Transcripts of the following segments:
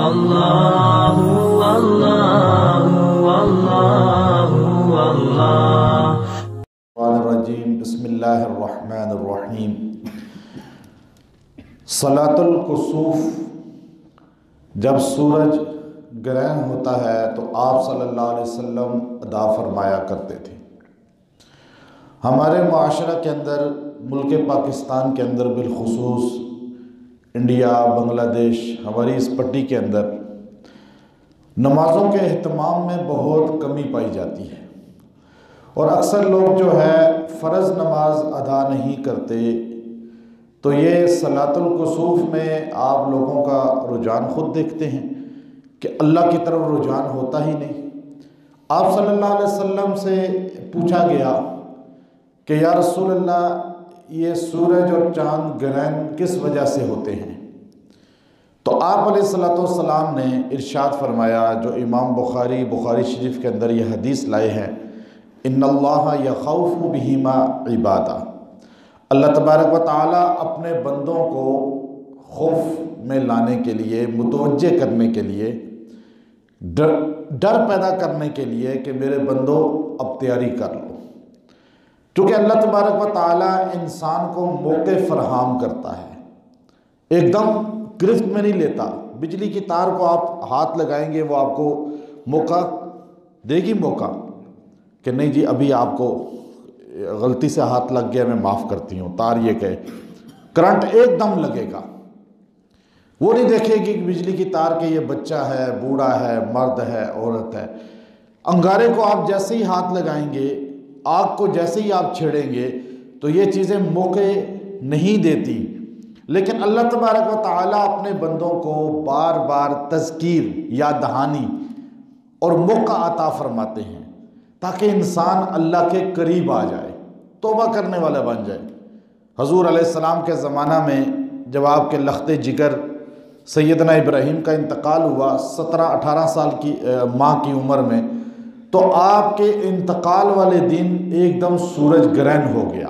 اللہ اللہ اللہ اللہ الرجیم بسم اللہ الرحمن الرحیم۔ صلاۃ الکسوف جب سورج گرہن ہوتا ہے تو آپ صلی اللہ علیہ وسلم ادا فرمایا کرتے تھے۔ ہمارے معاشرہ کے اندر، ملک پاکستان کے اندر بالخصوص انڈیا، بنگلہ دیش، ہماری اس پٹی کے اندر نمازوں کے اہتمام میں بہت کمی پائی جاتی ہے، اور اکثر لوگ جو ہے فرض نماز ادا نہیں کرتے، تو یہ صلاۃ الکسوف میں آپ لوگوں کا رجحان خود دیکھتے ہیں کہ اللہ کی طرف رجحان ہوتا ہی نہیں۔ آپ صلی اللہ علیہ وسلم سے پوچھا گیا کہ یا رسول اللہ، یہ سورج اور چاند گرہن کس وجہ سے ہوتے ہیں؟ تو آپ علیہ السلام نے ارشاد فرمایا، جو امام بخاری شریف کے اندر یہ حدیث لائے ہیں، ان اللہ یخوف بہما عبادہ، اللہ تبارک و تعالیٰ اپنے بندوں کو خوف میں لانے کے لیے، متوجہ کرنے کے لیے، ڈر پیدا کرنے کے لیے کہ میرے بندو اب تیاری کر لو۔ کیونکہ اللہ تبارک و تعالیٰ انسان کو موقع فراہم کرتا ہے، ایک دم گرفت میں نہیں لیتا۔ بجلی کی تار کو آپ ہاتھ لگائیں گے، وہ آپ کو موقع دے گی، موقع کہ نہیں جی ابھی آپ کو غلطی سے ہاتھ لگ گیا، میں معاف کرتی ہوں، تار یہ کہ کرنٹ ایک دم لگے گا، وہ نہیں دیکھے گی کہ بجلی کی تار کہ یہ بچہ ہے، بوڑھا ہے، مرد ہے، عورت ہے۔ انگارے کو آپ جیسے ہی ہاتھ لگائیں گے، آگ کو جیسے ہی آپ چھیڑیں گے، تو یہ چیزیں موقع نہیں دیتی۔ لیکن اللہ تبارک و تعالیٰ اپنے بندوں کو بار بار تذکیر، یاد دہانی اور موقع عطا فرماتے ہیں تاکہ انسان اللہ کے قریب آ جائے، توبہ کرنے والا بن جائے۔ حضور علیہ السلام کے زمانہ میں جب آپ کے لخت جگر سیدنا ابراہیم کا انتقال ہوا 17-18 سال کی ماہ کی عمر میں، تو آپ کے انتقال والے دن ایک دم سورج گرہن ہو گیا،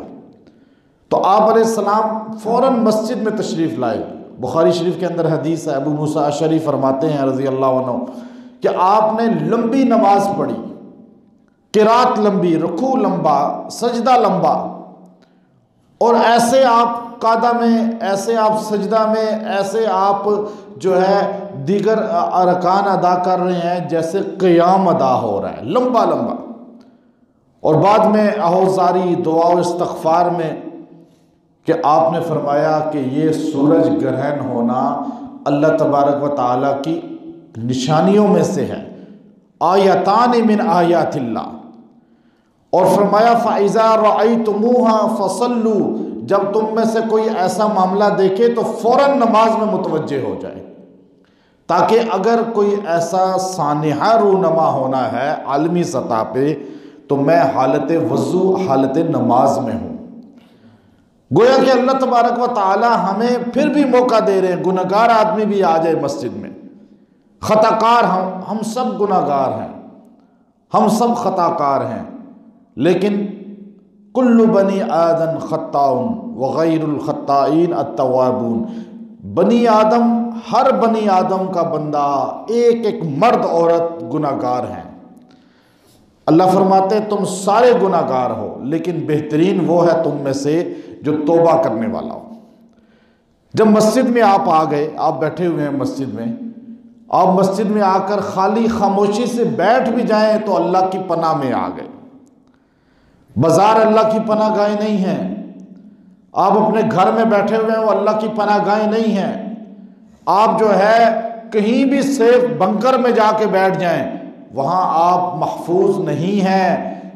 تو آپ علیہ السلام فوراً مسجد میں تشریف لائے۔ بخاری شریف کے اندر حدیث ہے، ابو موسیٰ اشعری فرماتے ہیں رضی اللہ عنہ کہ آپ نے لمبی نماز پڑھی، قرات لمبی، رکوع لمبا، سجدہ لمبا، اور ایسے آپ قعدہ میں، ایسے آپ سجدہ میں، ایسے آپ جو ہے دیگر ارکان ادا کر رہے ہیں جیسے قیام ادا ہو رہا ہے، لمبا لمبا۔ اور بعد میں آہوزاری، دعا و استغفار میں کہ آپ نے فرمایا کہ یہ سورج گرہن ہونا اللہ تبارک و تعالیٰ کی نشانیوں میں سے ہے، آیتان من آیات اللہ، اور فرمایا فَإِذَا رَأَيْتُمُوهَا فَصَلُّوا، جب تم میں سے کوئی ایسا معاملہ دیکھے تو فوراً نماز میں متوجہ ہو جائے، تاکہ اگر کوئی ایسا سانحہ رونما ہونا ہے عالمی سطح پہ تو میں حالت وضو، حالت نماز میں ہوں۔ گویا کہ اللہ تبارک و تعالی ہمیں پھر بھی موقع دے رہے ہیں، گناہگار آدمی بھی آ جائے مسجد میں، خطا کار ہم سب گناہگار ہیں، ہم سب خطا کار ہیں، لیکن کل بنی آدم خطاء وغیر الخطائین التوابون، بنی آدم، ہر بنی آدم کا بندہ، ایک ایک مرد عورت گناہگار ہیں۔ اللہ فرماتے ہیں تم سارے گناہگار ہو، لیکن بہترین وہ ہے تم میں سے جو توبہ کرنے والا ہو۔ جب مسجد میں آپ آ گئے، آپ بیٹھے ہوئے ہیں مسجد میں، آپ مسجد میں آ کر خالی خاموشی سے بیٹھ بھی جائیں تو اللہ کی پناہ میں آ گئے۔ بازار اللہ کی پناہ گاہیں نہیں ہیں، آپ اپنے گھر میں بیٹھے ہوئے ہیں وہ اللہ کی پناہ گاہیں نہیں ہیں، آپ جو ہے کہیں بھی سیف بنکر میں جا کے بیٹھ جائیں وہاں آپ محفوظ نہیں ہیں۔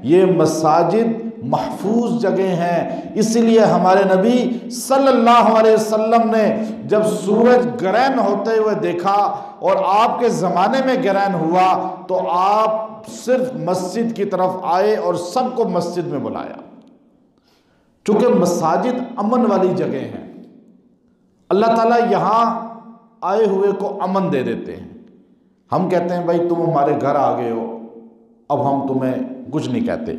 یہ مساجد محفوظ جگہ ہیں، اسی لیے ہمارے نبی صلی اللہ علیہ وسلم نے جب سورج گرہن ہوتے ہوئے دیکھا اور آپ کے زمانے میں گرہن ہوا تو آپ صرف مسجد کی طرف آئے اور سب کو مسجد میں بلایا، چونکہ مساجد امن والی جگہ ہیں، اللہ تعالیٰ یہاں آئے ہوئے کو امن دے دیتے ہیں۔ ہم کہتے ہیں بھائی تم ہمارے گھر آ گئے ہو، اب ہم تمہیں کچھ نہیں کہتے،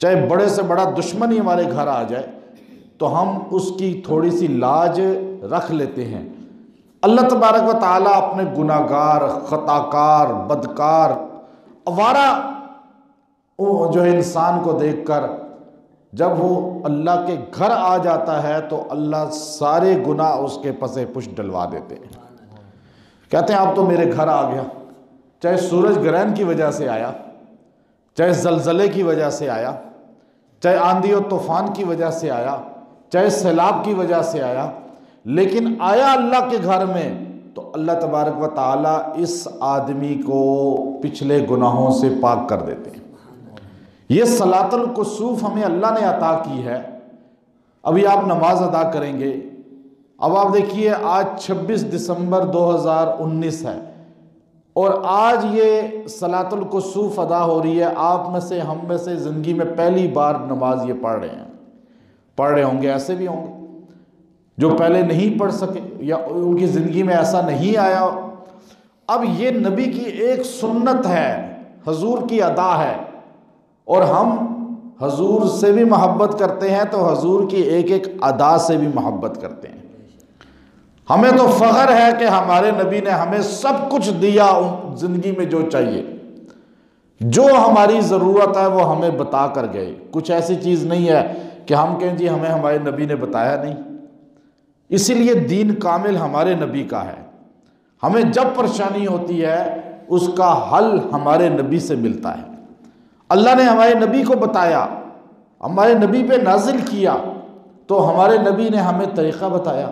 چاہے بڑے سے بڑا دشمن ہی ہمارے گھر آ جائے تو ہم اس کی تھوڑی سی لاج رکھ لیتے ہیں۔ اللہ تبارک و تعالیٰ اپنے گناہگار، خطاکار، بدکار، آوارہ جو ہے انسان کو دیکھ کر جب وہ اللہ کے گھر آ جاتا ہے تو اللہ سارے گناہ اس کے پس پش ڈلوا دیتے ہیں۔ کہتے ہیں اب تو میرے گھر آ گیا، چاہے سورج گرہن کی وجہ سے آیا، چاہے زلزلے کی وجہ سے آیا، چاہے آندھی و طوفان کی وجہ سے آیا، چاہے سیلاب کی وجہ سے آیا، لیکن آیا اللہ کے گھر میں تو اللہ تبارک و تعالیٰ اس آدمی کو پچھلے گناہوں سے پاک کر دیتے ہیں۔ یہ صلاۃ الکسوف ہمیں اللہ نے عطا کی ہے۔ ابھی آپ نماز ادا کریں گے، اب آپ دیکھیے آج 26 دسمبر 2019 ہے اور آج یہ صلاۃ الکسوف ادا ہو رہی ہے۔ آپ میں سے، ہم میں سے زندگی میں پہلی بار نماز یہ پڑھ رہے ہیں، پڑھ رہے ہوں گے، ایسے بھی ہوں گے جو پہلے نہیں پڑھ سکے یا ان کی زندگی میں ایسا نہیں آیا۔ اب یہ نبی کی ایک سنت ہے، حضور کی ادا ہے، اور ہم حضور سے بھی محبت کرتے ہیں تو حضور کی ایک ایک ادا سے بھی محبت کرتے ہیں۔ ہمیں تو فخر ہے کہ ہمارے نبی نے ہمیں سب کچھ دیا، زندگی میں جو چاہیے، جو ہماری ضرورت ہے وہ ہمیں بتا کر گئے۔ کچھ ایسی چیز نہیں ہے کہ ہم کہیں جی ہمیں ہمارے نبی نے بتایا نہیں۔ اسی لیے دین کامل ہمارے نبی کا ہے۔ ہمیں جب پریشانی ہوتی ہے اس کا حل ہمارے نبی سے ملتا ہے۔ اللہ نے ہمارے نبی کو بتایا، ہمارے نبی پہ نازل کیا، تو ہمارے نبی نے ہمیں طریقہ بتایا۔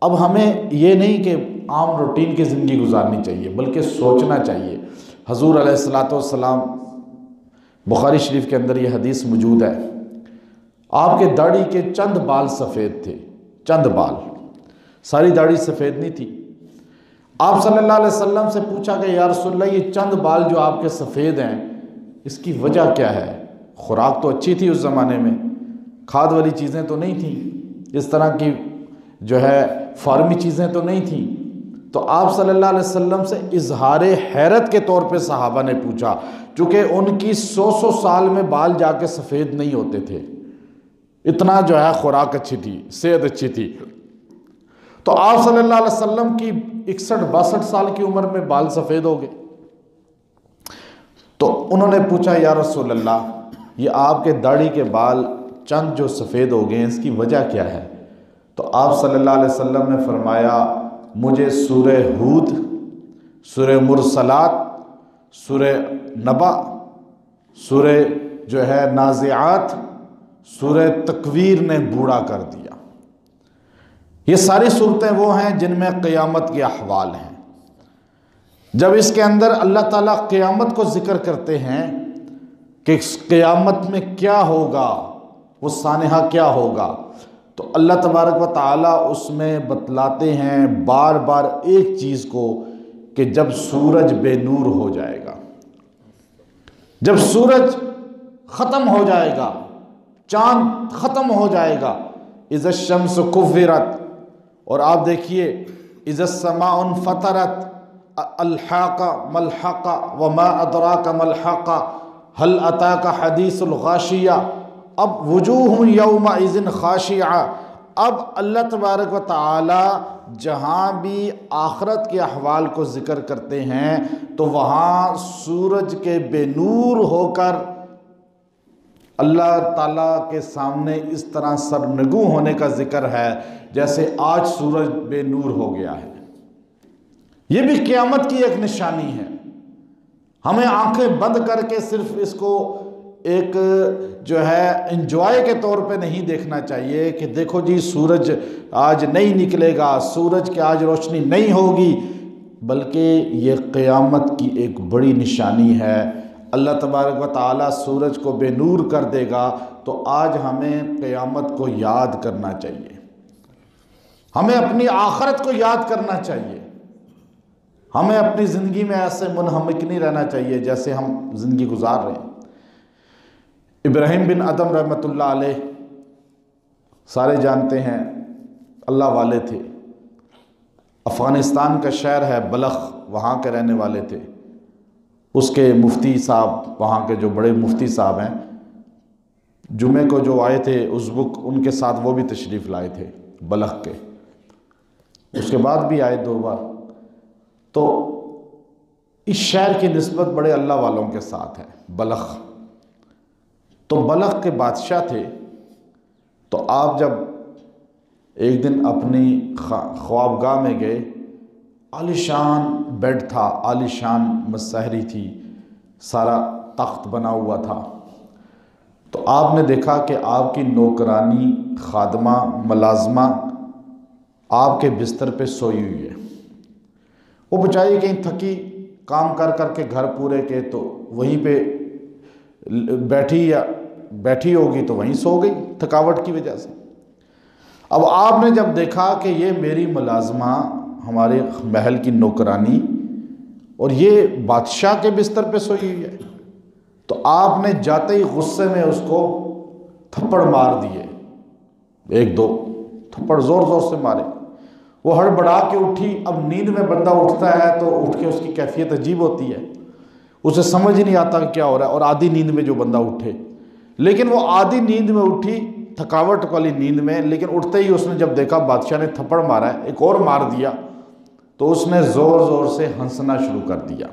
اب ہمیں یہ نہیں کہ عام روٹین کی زندگی گزارنی چاہیے، بلکہ سوچنا چاہیے۔ حضور علیہ السلام، بخاری شریف کے اندر یہ حدیث موجود ہے، آپ کے داڑھی کے چند بال سفید تھے، چند بال، ساری داڑھی سفید نہیں تھی۔ آپ صلی اللہ علیہ وسلم سے پوچھا کہ یا رسول اللہ یہ چند بال جو آپ کے سفید ہیں اس کی وجہ کیا ہے؟ خوراک تو اچھی تھی اس زمانے میں، کھاد والی چیزیں تو نہیں تھیں، اس طرح کی جو ہے فارمی چیزیں تو نہیں تھیں۔ تو آپ صلی اللہ علیہ وسلم سے اظہار حیرت کے طور پہ صحابہ نے پوچھا، چونکہ ان کی 100 سال میں بال جا کے سفید نہیں ہوتے تھے، اتنا جو ہے خوراک اچھی تھی، صحت اچھی تھی۔ تو آپ صلی اللہ علیہ وسلم کی 61-62 سال کی عمر میں بال سفید ہو گئے۔ تو انہوں نے پوچھا یا رسول اللہ یہ آپ کے داڑھی کے بال چند جو سفید ہو گئے ہیں اس کی وجہ کیا ہے؟ تو آپ صلی اللہ علیہ وسلم نے فرمایا مجھے سورہ ہود، سورہ مرسلات، سورہ نبا، سورہ جو ہے نازعات، سورہ تکویر نے بوڑھا کر دیا۔ یہ ساری صورتیں وہ ہیں جن میں قیامت کے احوال ہیں۔ جب اس کے اندر اللہ تعالیٰ قیامت کو ذکر کرتے ہیں کہ قیامت میں کیا ہوگا، وہ سانحہ کیا ہوگا، تو اللہ تبارک و تعالیٰ اس میں بتلاتے ہیں بار بار ایک چیز کو کہ جب سورج بے نور ہو جائے گا، جب سورج ختم ہو جائے گا، چاند ختم ہو جائے گا، اذا الشمس کورت، اور آپ دیکھیے اذا السماء انفطرت، الحاقہ ملحقہ وما ادراک ملحقہ هل اتاک حدیث الغاشیہ۔ اب وجوہ یومئذ خاشعہ، اب اللہ تبارک و تعالی جہاں بھی آخرت کے احوال کو ذکر کرتے ہیں تو وہاں سورج کے بے نور ہو کر اللہ تعالیٰ کے سامنے اس طرح سرنگوں ہونے کا ذکر ہے جیسے آج سورج بے نور ہو گیا ہے۔ یہ بھی قیامت کی ایک نشانی ہے۔ ہمیں آنکھیں بند کر کے صرف اس کو ایک جو ہے انجوائے کے طور پہ نہیں دیکھنا چاہیے کہ دیکھو جی سورج آج نہیں نکلے گا، سورج کی آج روشنی نہیں ہوگی، بلکہ یہ قیامت کی ایک بڑی نشانی ہے۔ اللہ تبارک و تعالیٰ سورج کو بے نور کر دے گا تو آج ہمیں قیامت کو یاد کرنا چاہیے، ہمیں اپنی آخرت کو یاد کرنا چاہیے، ہمیں اپنی زندگی میں ایسے منہمک نہیں رہنا چاہیے جیسے ہم زندگی گزار رہے ہیں۔ ابراہیم بن ادم رحمۃ اللہ علیہ سارے جانتے ہیں، اللہ والے تھے، افغانستان کا شہر ہے بلخ، وہاں کے رہنے والے تھے۔ اس کے مفتی صاحب، وہاں کے جو بڑے مفتی صاحب ہیں، جمعے کو جو آئے تھے ازبک، ان کے ساتھ وہ بھی تشریف لائے تھے بلخ کے۔ اس کے بعد بھی آئے 2 بار۔ تو اس شہر کی نسبت بڑے اللہ والوں کے ساتھ ہے، بلخ۔ تو بلخ کے بادشاہ تھے۔ تو آپ جب ایک دن اپنی خوابگاہ میں گئے، عالی شان بیڈ تھا، عالی شان مسحری تھی، سارا تخت بنا ہوا تھا۔ تو آپ نے دیکھا کہ آپ کی نوکرانی، خادمہ، ملازمہ آپ کے بستر پہ سوئی ہوئی ہے۔ وہ بیچاری کہیں تھکی، کام کر کر کے گھر پورے کے، تو وہیں پہ بیٹھی ہوگی تو وہیں سو گئی تھکاوٹ کی وجہ سے۔ اب آپ نے جب دیکھا کہ یہ میری ملازمہ، ہمارے محل کی نوکرانی، اور یہ بادشاہ کے بستر پہ سوئی ہوئی ہے، تو آپ نے جاتے ہی غصے میں اس کو تھپڑ مار دیے، 1-2 تھپڑ زور زور سے مارے۔ وہ ہڑبڑا کے اٹھی۔ اب نیند میں بندہ اٹھتا ہے تو اٹھ کے اس کی کیفیت عجیب ہوتی ہے، اسے سمجھ نہیں آتا کہ کیا ہو رہا ہے، اور آدھی نیند میں جو بندہ اٹھے، لیکن وہ آدھی نیند میں اٹھی، تھکاوٹ والی نیند میں، لیکن اٹھتے ہی اس نے جب دیکھا بادشاہ نے تھپڑ مارا ہے، ایک اور مار دیا، تو اس نے زور زور سے ہنسنا شروع کر دیا۔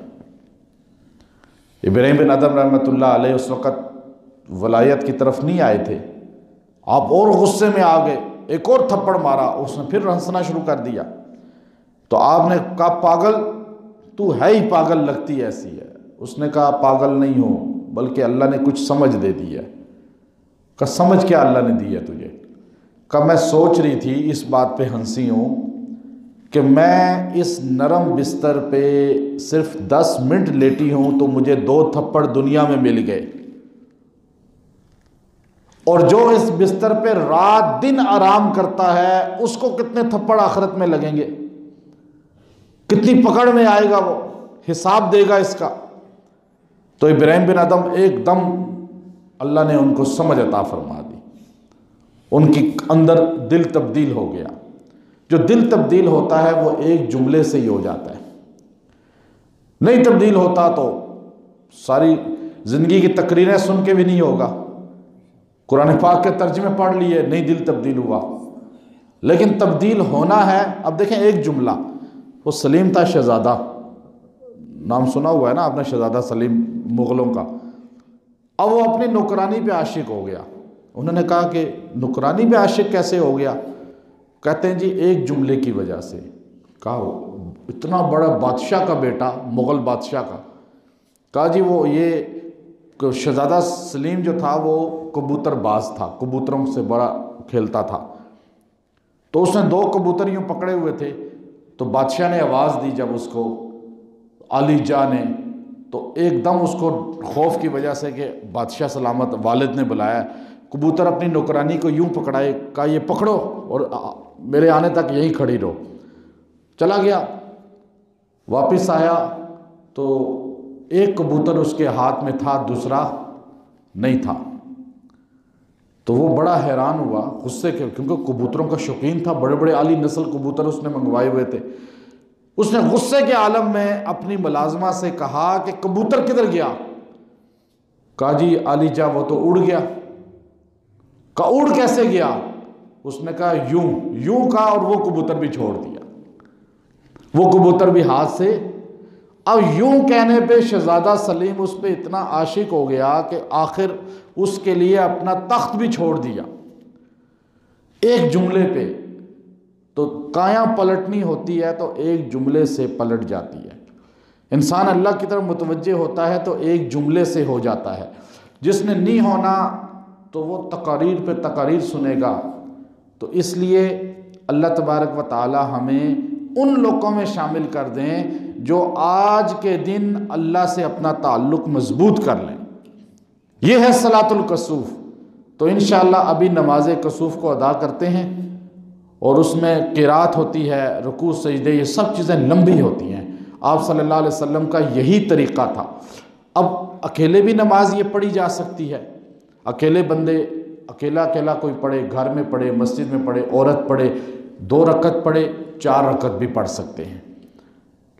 ابراہیم بن ادھم رحمۃ اللہ علیہ اس وقت ولایت کی طرف نہیں آئے تھے، آپ اور غصے میں آ گئے، ایک اور تھپڑ مارا، اس نے پھر ہنسنا شروع کر دیا۔ تو آپ نے کہا پاگل، تو ہے ہی پاگل، لگتی ایسی ہے۔ اس نے کہا پاگل نہیں ہو، بلکہ اللہ نے کچھ سمجھ دے دی ہے۔ کہا سمجھ کیا اللہ نے دی ہے تجھے؟ کہا میں سوچ رہی تھی، اس بات پہ ہنسی ہوں کہ میں اس نرم بستر پہ صرف 10 منٹ لیٹی ہوں تو مجھے 2 تھپڑ دنیا میں مل گئے، اور جو اس بستر پہ رات دن آرام کرتا ہے اس کو کتنے تھپڑ آخرت میں لگیں گے، کتنی پکڑ میں آئے گا، وہ حساب دے گا اس کا۔ تو ابراہیم بن ادھم ایک دم اللہ نے ان کو سمجھ عطا فرما دی، ان کی اندر دل تبدیل ہو گیا۔ جو دل تبدیل ہوتا ہے وہ ایک جملے سے ہی ہو جاتا ہے، نہیں تبدیل ہوتا تو ساری زندگی کی تقریریں سن کے بھی نہیں ہوگا، قرآن پاک کے ترجمے پڑھ لیے، نہیں دل تبدیل ہوا۔ لیکن تبدیل ہونا ہے۔ اب دیکھیں ایک جملہ، وہ سلیم تھا شہزادہ، نام سنا ہوا ہے نا آپ نے، شہزادہ سلیم مغلوں کا۔ اب وہ اپنی نوکرانی پہ عاشق ہو گیا۔ انہوں نے کہا کہ نوکرانی پہ عاشق کیسے ہو گیا؟ کہتے ہیں جی ایک جملے کی وجہ سے۔ کہا اتنا بڑا بادشاہ کا بیٹا، مغل بادشاہ کا۔ کہا جی وہ یہ شہزادہ سلیم جو تھا وہ کبوتر باز تھا، کبوتروں سے بڑا کھیلتا تھا۔ تو اس نے 2 کبوتر یوں پکڑے ہوئے تھے، تو بادشاہ نے آواز دی جب اس کو، علی جا نے، تو ایک دم اس کو خوف کی وجہ سے کہ بادشاہ سلامت، والد نے بلایا، کبوتر اپنی نوکرانی کو یوں پکڑائے، کہا یہ پکڑو اور میرے آنے تک یہیں کھڑی رہو۔ چلا گیا، واپس آیا تو ایک کبوتر اس کے ہاتھ میں تھا، دوسرا نہیں تھا۔ تو وہ بڑا حیران ہوا غصے کے، کیونکہ کبوتروں کا شوقین تھا، بڑے بڑے عالی نسل کبوتر اس نے منگوائے ہوئے تھے۔ اس نے غصے کے عالم میں اپنی ملازمہ سے کہا کہ کبوتر کدھر گیا؟ کہا جی علی جا وہ تو اڑ گیا۔ کہا اڑ کیسے گیا؟ اس نے کہا یوں کہا، اور وہ کبوتر بھی چھوڑ دیا، وہ کبوتر بھی ہاتھ سے۔ اب یوں کہنے پہ شہزادہ سلیم اس پہ اتنا عاشق ہو گیا کہ آخر اس کے لیے اپنا تخت بھی چھوڑ دیا، ایک جملے پہ۔ تو کایاں پلٹنی ہوتی ہے تو ایک جملے سے پلٹ جاتی ہے۔ انسان اللہ کی طرف متوجہ ہوتا ہے تو ایک جملے سے ہو جاتا ہے۔ جس نے نہیں ہونا تو وہ تقاریر پہ تقاریر سنے گا۔ تو اس لیے اللہ تبارک و تعالی ہمیں ان لوگوں میں شامل کر دیں جو آج کے دن اللہ سے اپنا تعلق مضبوط کر لیں۔ یہ ہے صلاۃ الکسوف۔ تو انشاءاللہ ابھی نماز کسوف کو ادا کرتے ہیں، اور اس میں قرات ہوتی ہے، رکوع سجدے، یہ سب چیزیں لمبی ہوتی ہیں۔ آپ صلی اللہ علیہ وسلم کا یہی طریقہ تھا۔ اب اکیلے بھی نماز یہ پڑھی جا سکتی ہے، اکیلے بندے اکیلا کوئی پڑھے، گھر میں پڑھے، مسجد میں پڑھے، عورت پڑھے، 2 رکعت پڑھے، 4 رکعت بھی پڑھ سکتے ہیں۔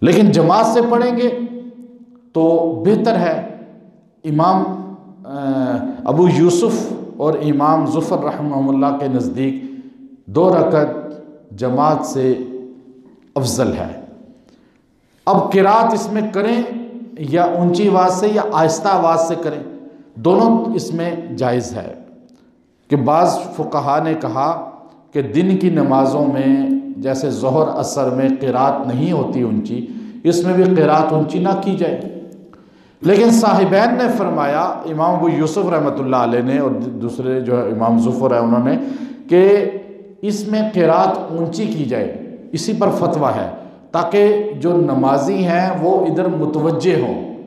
لیکن جماعت سے پڑھیں گے تو بہتر ہے۔ امام ابو یوسف اور امام ظفر رحمہ اللہ کے نزدیک 2 رکعت جماعت سے افضل ہے۔ اب قرات اس میں کریں یا اونچی آواز سے یا آہستہ آواز سے کریں، دونوں اس میں جائز ہے۔ کہ بعض فقہا نے کہا کہ دن کی نمازوں میں جیسے ظہر عصر میں قرات نہیں ہوتی اونچی، اس میں بھی قرات اونچی نہ کی جائے۔ لیکن صاحبین نے فرمایا، امام ابو یوسف رحمۃ اللہ علیہ نے اور دوسرے جو امام ظفر ہے انہوں نے، کہ اس میں قرات اونچی کی جائے، اسی پر فتویٰ ہے، تاکہ جو نمازی ہیں وہ ادھر متوجہ ہوں۔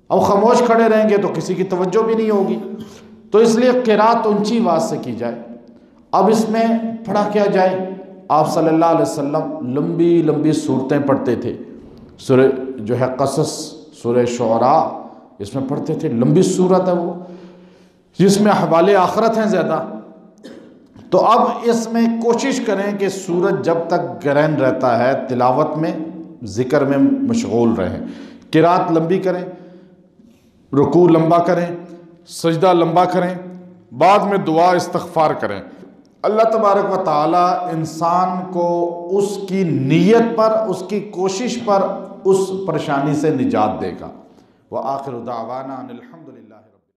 اب خاموش کھڑے رہیں گے تو کسی کی توجہ بھی نہیں ہوگی، تو اس لیے قرات اونچی آواز سے کی جائے۔ اب اس میں پڑھا کیا جائے؟ آپ صلی اللہ علیہ وسلم لمبی لمبی صورتیں پڑھتے تھے، سورہ جو ہے قصص، سورہ شعراء، اس میں پڑھتے تھے، لمبی صورت ہے وہ، جس میں احوال آخرت ہیں زیادہ۔ تو اب اس میں کوشش کریں کہ سورج جب تک گرہن رہتا ہے تلاوت میں، ذکر میں مشغول رہیں، قرات لمبی کریں، رکوع لمبا کریں، سجدہ لمبا کریں، بعد میں دعا استغفار کریں۔ اللہ تبارک و تعالی انسان کو اس کی نیت پر، اس کی کوشش پر اس پریشانی سے نجات دے گا۔ وآخر دعوانا ان الحمدللہ۔